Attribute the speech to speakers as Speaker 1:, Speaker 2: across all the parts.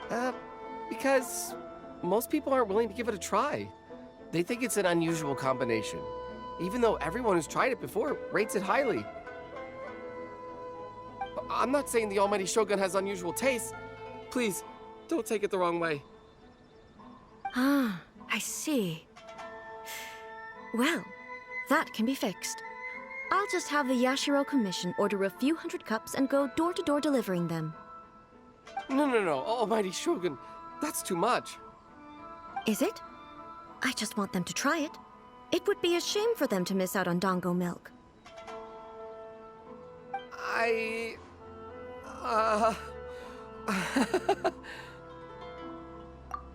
Speaker 1: Uh, because most people aren't willing to give it a try. They think it's an unusual combination, even though everyone who's tried it before rates it highly. I'm not saying the Almighty Shogun has unusual tastes. Please, don't take it the wrong way.
Speaker 2: Ah, I see. Well, that can be fixed. I'll just have the Yashiro Commission order a few hundred cups and go door-to-door delivering them.
Speaker 1: No, Almighty Shogun, that's too much.
Speaker 2: Is it? I just want them to try it. It would be a shame for them to miss out on Dango milk.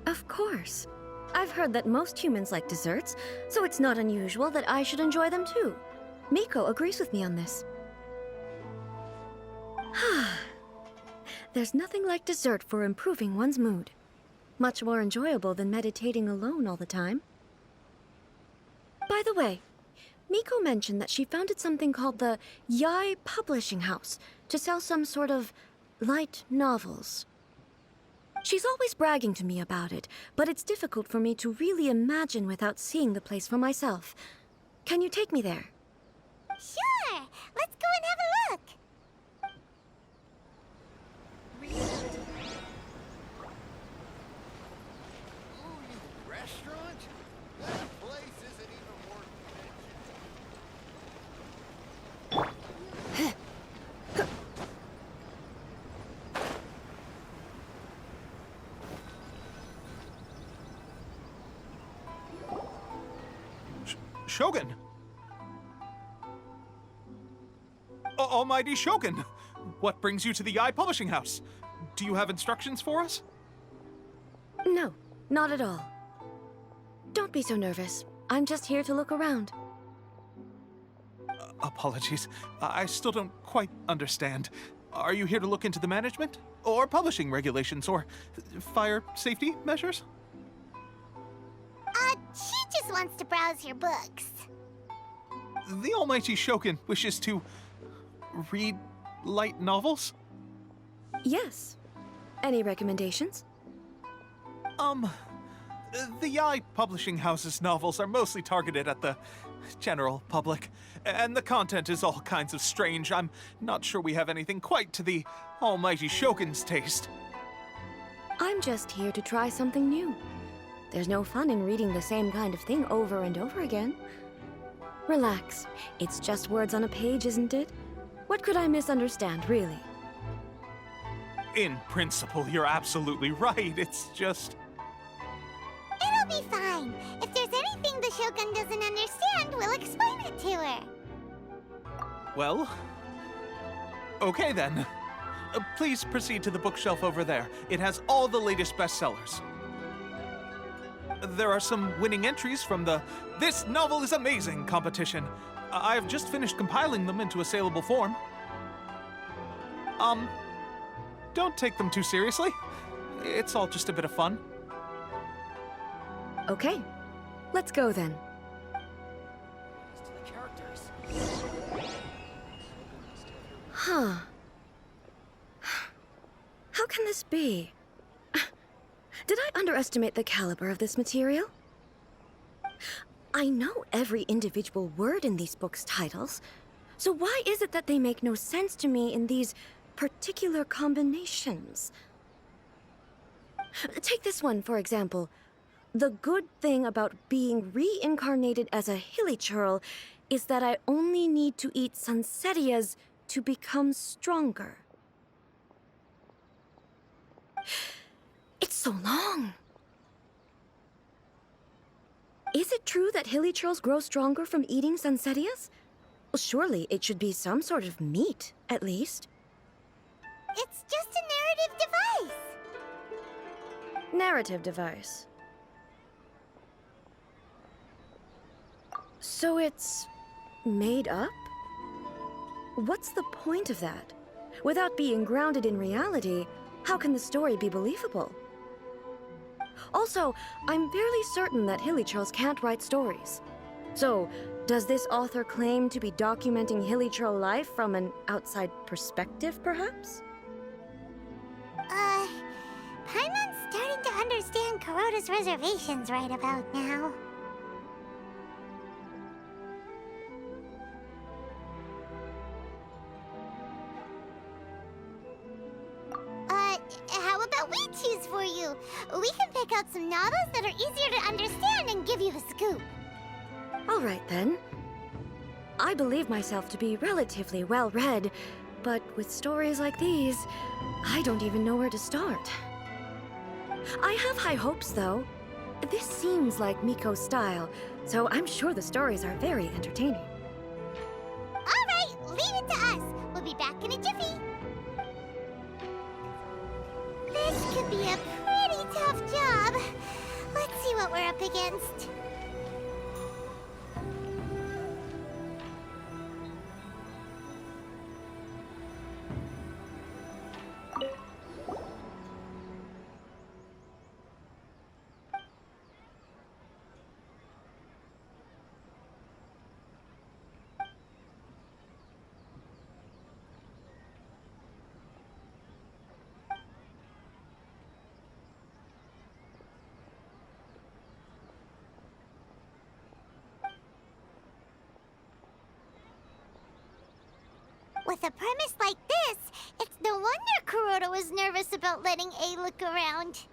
Speaker 2: Of course. I've heard that most humans like desserts, so it's not unusual that I should enjoy them too. Miko agrees with me on this. There's nothing like dessert for improving one's mood. Much more enjoyable than meditating alone all the time. By the way, Miko mentioned that she founded something called the Yai Publishing House to sell some sort of light novels. She's always bragging to me about it, but it's difficult for me to really imagine without seeing the place for myself. Can you take me there?
Speaker 3: Sure! Let's go and have a look!
Speaker 4: Ooh, restaurant? That place isn't even worth
Speaker 5: Shogun! Almighty Shogun! What brings you to the Yai Publishing House? Do you have instructions for us?
Speaker 2: No, not at all. Don't be so nervous. I'm just here to look around.
Speaker 5: Apologies. I still don't quite understand. Are you here to look into the management? Or publishing regulations? Or fire safety measures?
Speaker 3: She just wants to browse your books.
Speaker 5: The Almighty Shogun wishes to read light novels?
Speaker 2: Yes. Any recommendations?
Speaker 5: The Yai Publishing House's novels are mostly targeted at the general public, and the content is all kinds of strange. I'm not sure we have anything quite to the Almighty Shogun's taste.
Speaker 2: I'm just here to try something new. There's no fun in reading the same kind of thing over and over again. Relax. It's just words on a page, isn't it? What could I misunderstand, really?
Speaker 5: In principle, you're absolutely right. It's just...
Speaker 3: It'll be fine. If there's anything the Shogun doesn't understand, we'll explain it to her.
Speaker 5: Well... Okay then. Please proceed to the bookshelf over there. It has all the latest bestsellers. There are some winning entries from the This Novel is Amazing competition. I've just finished compiling them into a saleable form. Don't take them too seriously. It's all just a bit of fun.
Speaker 2: Okay. Let's go then. Huh. How can this be? Did I underestimate the caliber of this material? I know every individual word in these books' titles, so why is it that they make no sense to me in these particular combinations? Take this one, for example. The good thing about being reincarnated as a hilly churl is that I only need to eat Sansetias to become stronger. It's so long. Is it true that hilly churls grow stronger from eating Sansetias? Well, surely it should be some sort of meat, at least.
Speaker 3: It's just a narrative device.
Speaker 2: Narrative device. So it's made up? What's the point of that? Without being grounded in reality, how can the story be believable? Also, I'm fairly certain that hilly churls can't write stories. So, does this author claim to be documenting hilly churl life from an outside perspective, perhaps?
Speaker 3: Paimon on Kuroda's reservations right about now. How about we choose for you? We can pick out some novels that are easier to understand and give you the scoop.
Speaker 2: All right, then. I believe myself to be relatively well-read, but with stories like these, I don't even know where to start. I have high hopes, though. This seems like Miko's style, so I'm sure the stories are very entertaining.
Speaker 3: All right, leave it to us. We'll be back in a jiffy. This could be a pretty tough job. Let's see what we're up against. With a premise like this, it's no wonder Kuroda was nervous about letting A look around.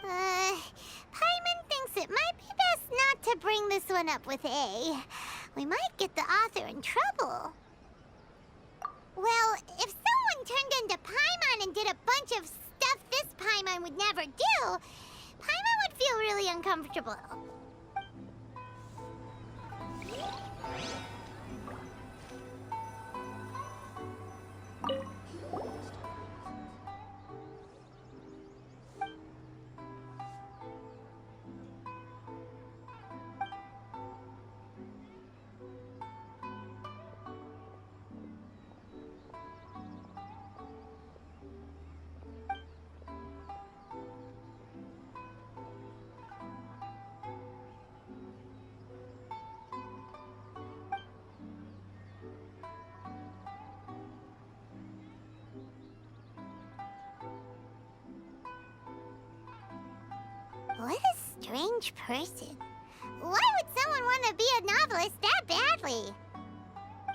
Speaker 3: Paimon thinks it might be best not to bring this one up with A. We might get the author in trouble. Well, if someone turned into Paimon and did a bunch of stuff this Paimon would never do, Paimon would feel really uncomfortable. What a strange person. Why would someone want to be a novelist that badly?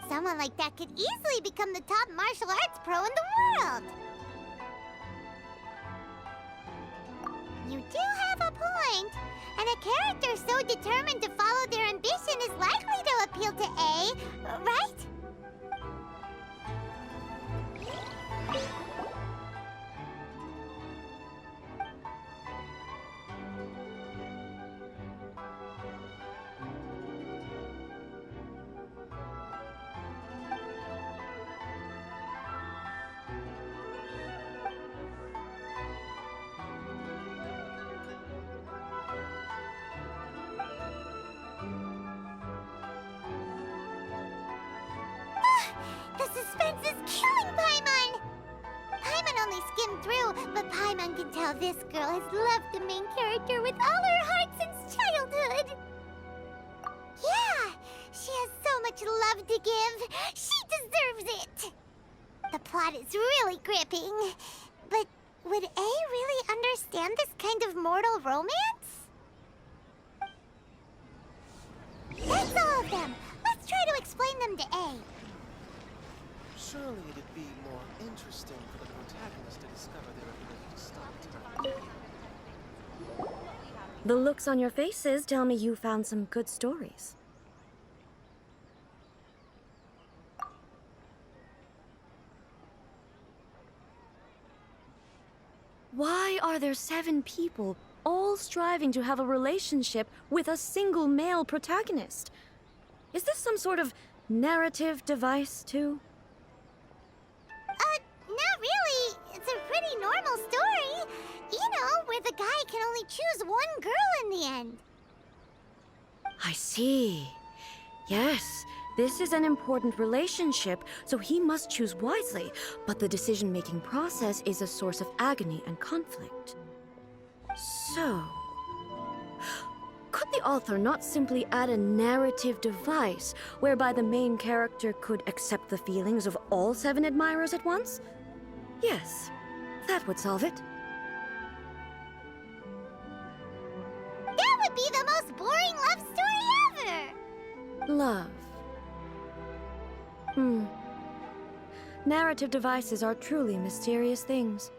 Speaker 3: Someone like that could easily become the top martial arts pro in the world. You do have a point. And a character so determined to follow their ambition is likely to appeal to A, right? The suspense is killing Paimon! Paimon only skimmed through, but Paimon can tell this girl has loved the main character with all her heart since childhood. Yeah, she has so much love to give. She deserves it. The plot is really gripping. But would A really understand this kind of mortal romance? That's all of them. Let's try to explain them to A.
Speaker 6: Surely it'd be more interesting for the protagonist to discover their ability to stop time.
Speaker 2: The looks on your faces tell me you found some good stories. Why are there 7 people all striving to have a relationship with a single male protagonist? Is this some sort of narrative device, too?
Speaker 3: Not really. It's a pretty normal story. You know, where the guy can only choose one girl in the end.
Speaker 2: I see. Yes, this is an important relationship, so he must choose wisely, but the decision-making process is a source of agony and conflict. So, could the author not simply add a narrative device whereby the main character could accept the feelings of all 7 admirers at once? Yes, that would solve it. Love. Narrative devices are truly mysterious things.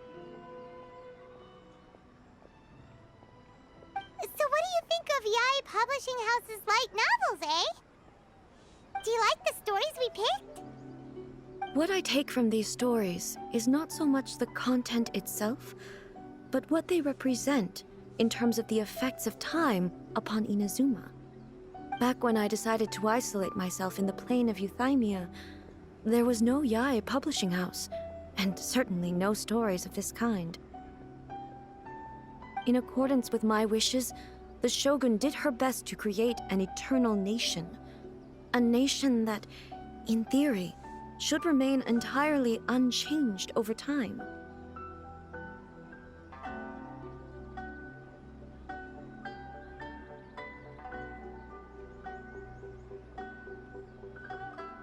Speaker 3: So what do you think of Yae Publishing House's light novels, eh? Do you like the stories we picked?
Speaker 2: What I take from these stories is not so much the content itself, but what they represent in terms of the effects of time upon Inazuma. Back when I decided to isolate myself in the plane of Euthymia, there was no Yae publishing house, and certainly no stories of this kind. In accordance with my wishes, the Shogun did her best to create an eternal nation. A nation that, in theory, should remain entirely unchanged over time.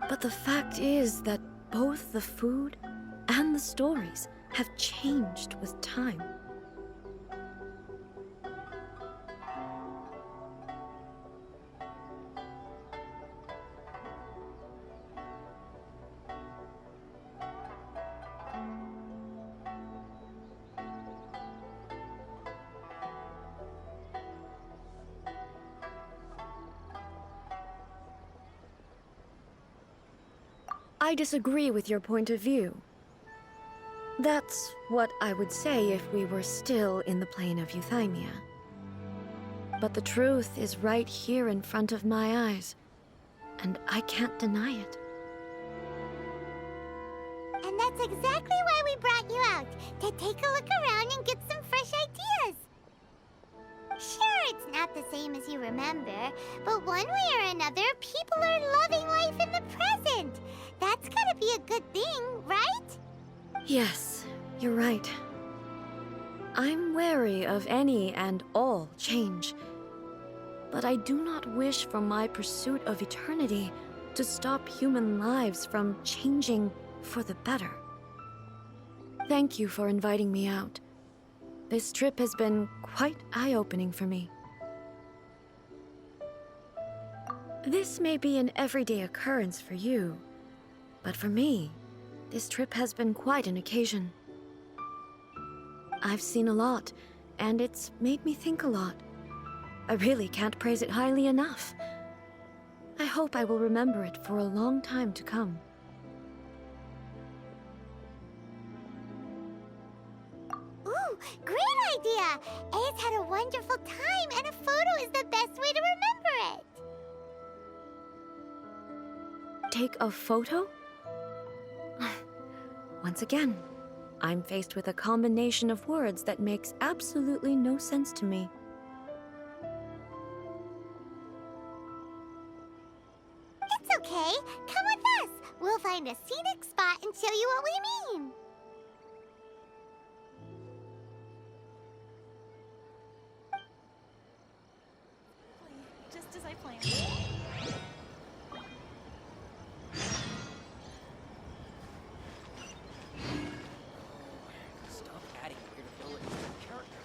Speaker 2: But the fact is that both the food and the stories have changed with time. I disagree with your point of view. That's what I would say if we were still in the plane of Euthymia. But the truth is right here in front of my eyes, and I can't deny it.
Speaker 3: And that's exactly why we brought you out, to take a look around and get some fresh ideas. Sure, it's not the same as you remember, but one way or another, people are loving life in the present. That's gotta be a good thing, right?
Speaker 2: Yes, you're right. I'm wary of any and all change. But I do not wish for my pursuit of eternity to stop human lives from changing for the better. Thank you for inviting me out. This trip has been quite eye-opening for me. This may be an everyday occurrence for you, but for me, this trip has been quite an occasion. I've seen a lot, and it's made me think a lot. I really can't praise it highly enough. I hope I will remember it for a long time to come.
Speaker 3: Ooh, great idea! A's had a wonderful time, and a photo is the best way to remember it.
Speaker 2: Take a photo? Once again, I'm faced with a combination of words that makes absolutely no sense to me.
Speaker 3: It's okay. Come with us. We'll find a scenic spot and show you what we mean.
Speaker 7: Just as I planned.
Speaker 6: Stop adding weird abilities to the character.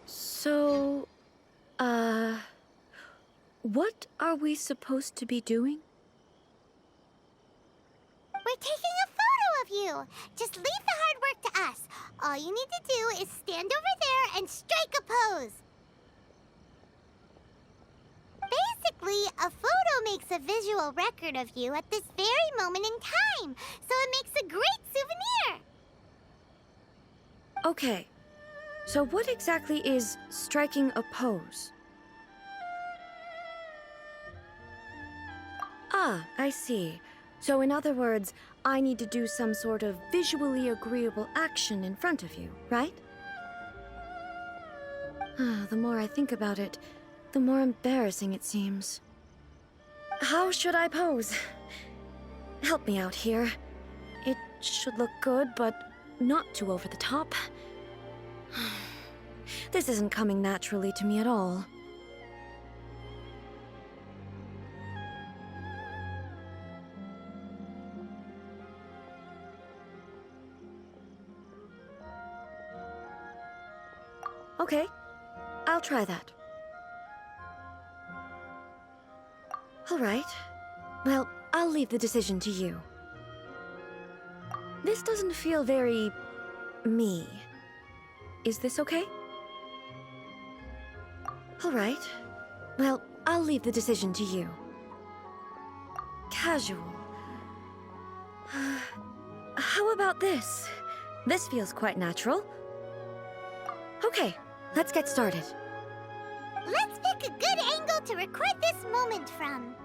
Speaker 2: So, what are we supposed to be doing?
Speaker 3: We're taking a photo of you. Just leave the hard work to us. All you need to do is stand over there and strike a pose. Basically, a photo makes a visual record of you at this very moment in time, so it makes a great souvenir.
Speaker 2: Okay, so what exactly is striking a pose? Ah, I see. So in other words, I need to do some sort of visually agreeable action in front of you, right? The more I think about it, the more embarrassing it seems. How should I pose? Help me out here. It should look good, but not too over the top. This isn't coming naturally to me at all. Okay, I'll try that. All right. Well, I'll leave the decision to you. This doesn't feel very... me. Is this okay? All right. Well, I'll leave the decision to you. Casual. How about this? This feels quite natural. Okay, let's get started.
Speaker 3: Let's pick a good angle to record this moment from.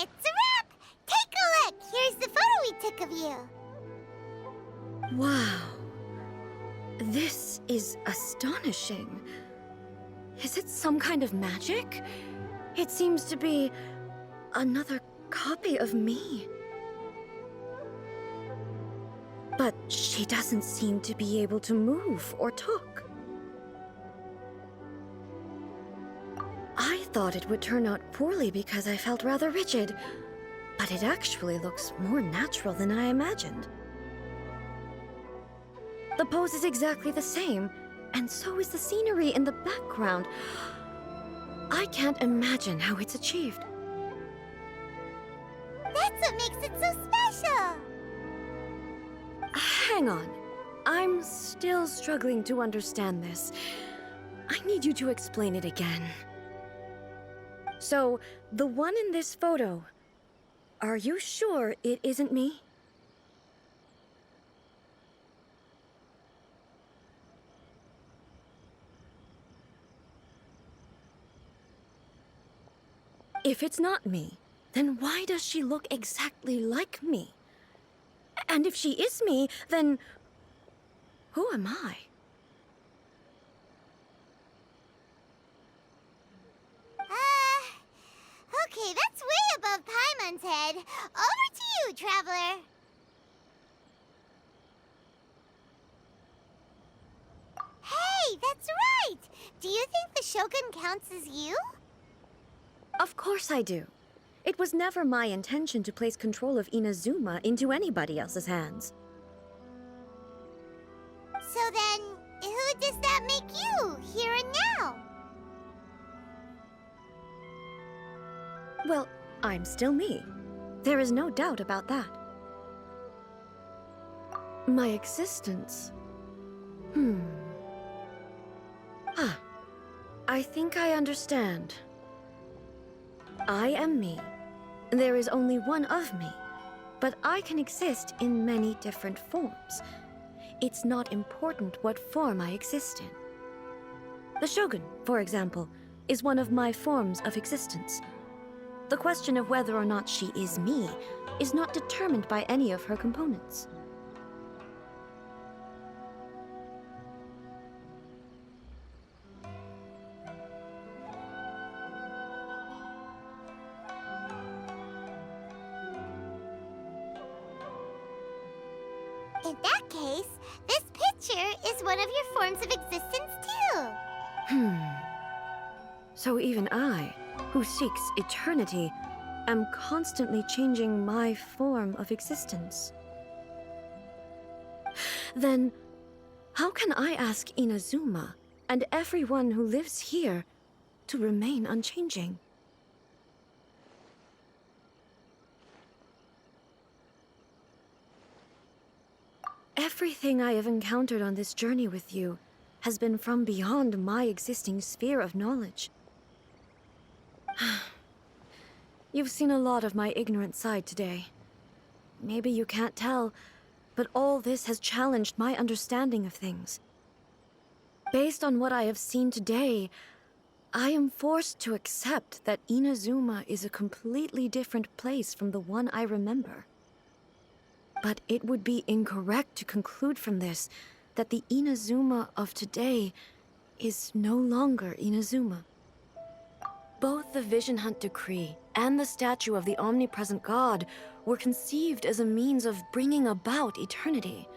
Speaker 3: It's a wrap! Take a look! Here's the photo we took of you.
Speaker 2: Wow. This is astonishing. Is it some kind of magic? It seems to be another copy of me. But she doesn't seem to be able to move or talk. I thought it would turn out poorly because I felt rather rigid, but it actually looks more natural than I imagined. The pose is exactly the same, and so is the scenery in the background. I can't imagine how it's achieved.
Speaker 3: That's what makes it so special!
Speaker 2: Hang on. I'm still struggling to understand this. I need you to explain it again. So, the one in this photo, are you sure it isn't me? If it's not me, then why does she look exactly like me? And if she is me, then who am I?
Speaker 3: Okay, that's way above Paimon's head. Over to you, Traveler. Hey, that's right! Do you think the Shogun counts as you?
Speaker 2: Of course I do. It was never my intention to place control of Inazuma into anybody else's hands.
Speaker 3: So then, who does that make you, here and now?
Speaker 2: Well, I'm still me. There is no doubt about that. My existence... I think I understand. I am me. There is only one of me, but I can exist in many different forms. It's not important what form I exist in. The Shogun, for example, is one of my forms of existence. The question of whether or not she is me is not determined by any of her components.
Speaker 3: In that case, this picture is one of your forms of existence too.
Speaker 2: So even I, who seeks eternity, am constantly changing my form of existence. Then, how can I ask Inazuma and everyone who lives here to remain unchanging? Everything I have encountered on this journey with you has been from beyond my existing sphere of knowledge. You've seen a lot of my ignorant side today. Maybe you can't tell, but all this has challenged my understanding of things. Based on what I have seen today, I am forced to accept that Inazuma is a completely different place from the one I remember. But it would be incorrect to conclude from this that the Inazuma of today is no longer Inazuma. Both the Vision Hunt Decree and the statue of the omnipresent god were conceived as a means of bringing about eternity.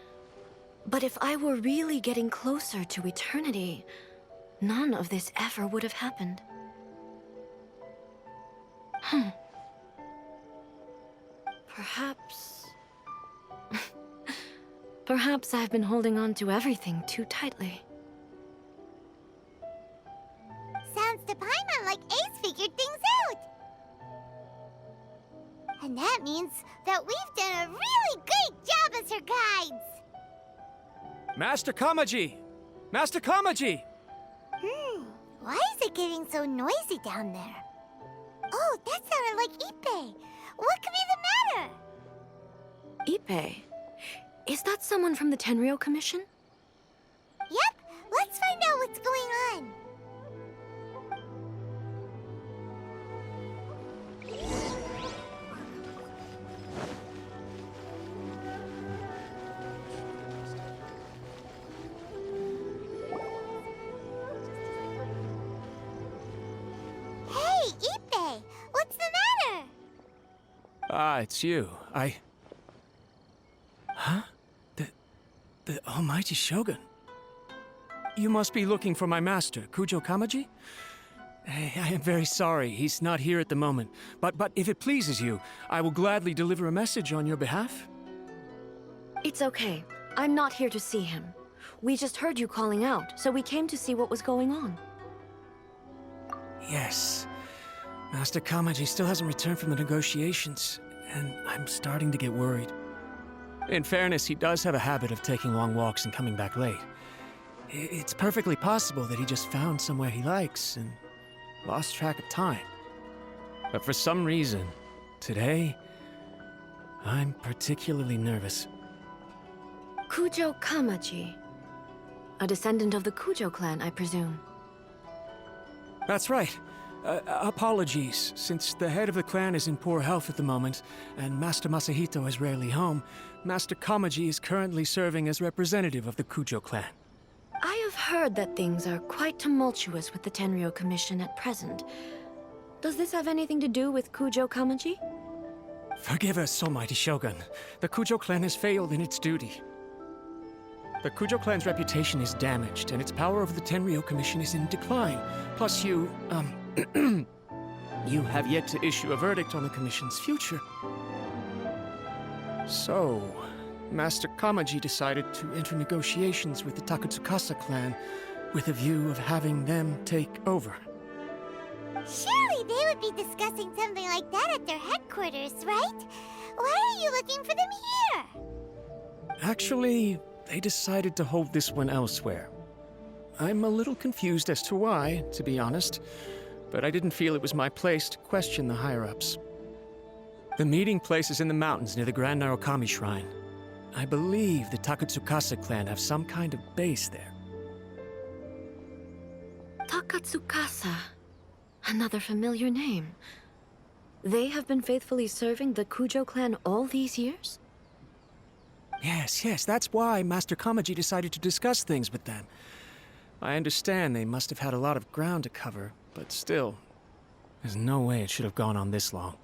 Speaker 2: But if I were really getting closer to eternity, none of this ever would have happened. Perhaps... Perhaps I've been holding on to everything too tightly.
Speaker 3: Sounds to Paimon like Ace figured things out. And that means that we've done a really great job as her guides.
Speaker 8: Master Kamaji! Master Kamaji!
Speaker 3: Why is it getting so noisy down there? Oh, that sounded like Ippei. What could be the matter?
Speaker 2: Ippei? Is that someone from the Tenryou Commission?
Speaker 3: Yep, let's find out what's going on. Hey, Ippei, what's the matter?
Speaker 8: Ah, it's you. Huh? The almighty Shogun. You must be looking for my master, Kujo Kamaji? I am very sorry, he's not here at the moment. But if it pleases you, I will gladly deliver a message on your behalf.
Speaker 2: It's okay. I'm not here to see him. We just heard you calling out, so we came to see what was going on.
Speaker 8: Yes. Master Kamaji still hasn't returned from the negotiations, and I'm starting to get worried. In fairness, he does have a habit of taking long walks and coming back late. It's perfectly possible that he just found somewhere he likes and lost track of time. But for some reason, today, I'm particularly nervous.
Speaker 2: Kujo Kamaji. A descendant of the Kujo clan, I presume.
Speaker 8: That's right. Apologies, since the head of the clan is in poor health at the moment, and Master Masahito is rarely home, Master Kamaji is currently serving as representative of the Kujo clan.
Speaker 2: I have heard that things are quite tumultuous with the Tenryou Commission at present. Does this have anything to do with Kujo Kamaji?
Speaker 8: Forgive us, almighty Shogun. The Kujo clan has failed in its duty. The Kujo clan's reputation is damaged, and its power over the Tenryou Commission is in decline. Plus you have yet to issue a verdict on the Commission's future. So, Master Kamaji decided to enter negotiations with the Takatsukasa clan with a view of having them take over.
Speaker 3: Surely they would be discussing something like that at their headquarters, right? Why are you looking for them here?
Speaker 8: Actually, they decided to hold this one elsewhere. I'm a little confused as to why, to be honest, but I didn't feel it was my place to question the higher-ups. The meeting place is in the mountains near the Grand Narukami Shrine. I believe the Takatsukasa clan have some kind of base there.
Speaker 2: Takatsukasa. Another familiar name. They have been faithfully serving the Kujo clan all these years?
Speaker 8: Yes, that's why Master Kamaji decided to discuss things with them. I understand they must have had a lot of ground to cover, but still, there's no way it should have gone on this long.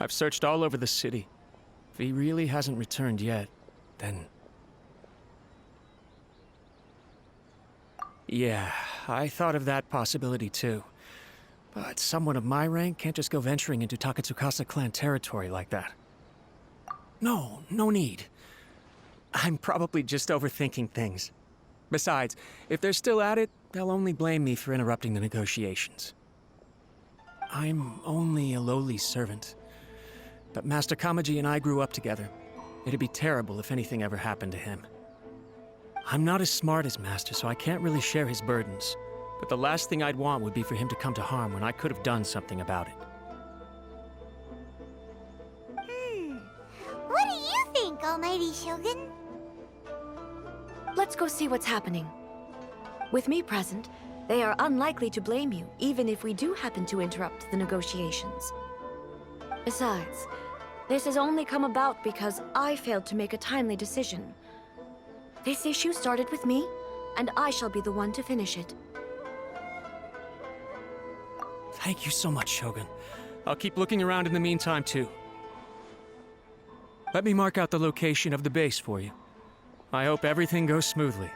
Speaker 8: I've searched all over the city. If he really hasn't returned yet, then Yeah, I thought of that possibility too. But someone of my rank can't just go venturing into Takatsukasa clan territory like that. No need. I'm probably just overthinking things. Besides, if they're still at it, they'll only blame me for interrupting the negotiations. I'm only a lowly servant. But Master Kamaji and I grew up together. It'd be terrible if anything ever happened to him. I'm not as smart as Master, so I can't really share his burdens. But the last thing I'd want would be for him to come to harm when I could have done something about it.
Speaker 3: What do you think, Almighty Shogun?
Speaker 2: Let's go see what's happening. With me present, they are unlikely to blame you, even if we do happen to interrupt the negotiations. Besides, this has only come about because I failed to make a timely decision. This issue started with me, and I shall be the one to finish it.
Speaker 8: Thank you so much, Shogun. I'll keep looking around in the meantime, too. Let me mark out the location of the base for you. I hope everything goes smoothly.